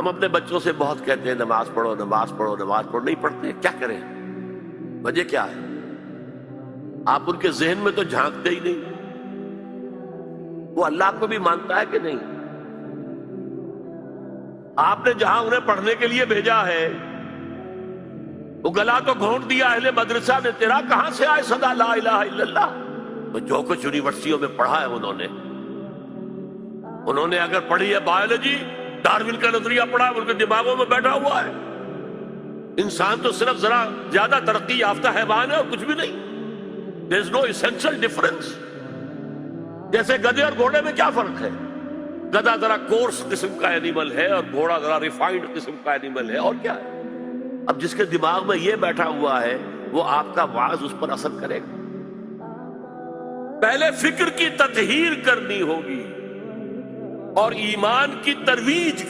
हम अपने बच्चों से बहुत कहते हैं नमाज पढ़ो नमाज पढ़ो नमाज पढ़ो, नहीं पढ़ते। क्या करें? वजह क्या है? आप उनके जहन में तो झांकते ही नहीं। वो अल्लाह को भी मानता है कि नहीं? आपने जहां उन्हें पढ़ने के लिए भेजा है वो गला तो घोंट दिया अहले मदरसा ने तेरा, कहां से आए सदा ला इलाहा इल्लल्लाह। तो जो कुछ यूनिवर्सिटियों में पढ़ा है उन्होंने अगर पढ़ी है बायोलॉजी, डार्विन का नजरिया पढ़ा है, उनके दिमागों में बैठा हुआ है। इंसान तो सिर्फ जरा ज्यादा तरक्की याफ्ता हैवान है और कुछ भी नहीं। There is no essential difference. जैसे गधे और घोड़े में क्या फर्क है? गधा जरा कोर्स किस्म का एनिमल है और घोड़ा जरा रिफाइंड किस्म का एनिमल है, और क्या है? अब जिसके दिमाग में ये बैठा हुआ है वो आपका वाज उस पर असर करेगा। पहले फिक्र की ततहीर करनी होगी और ईमान की तरवीज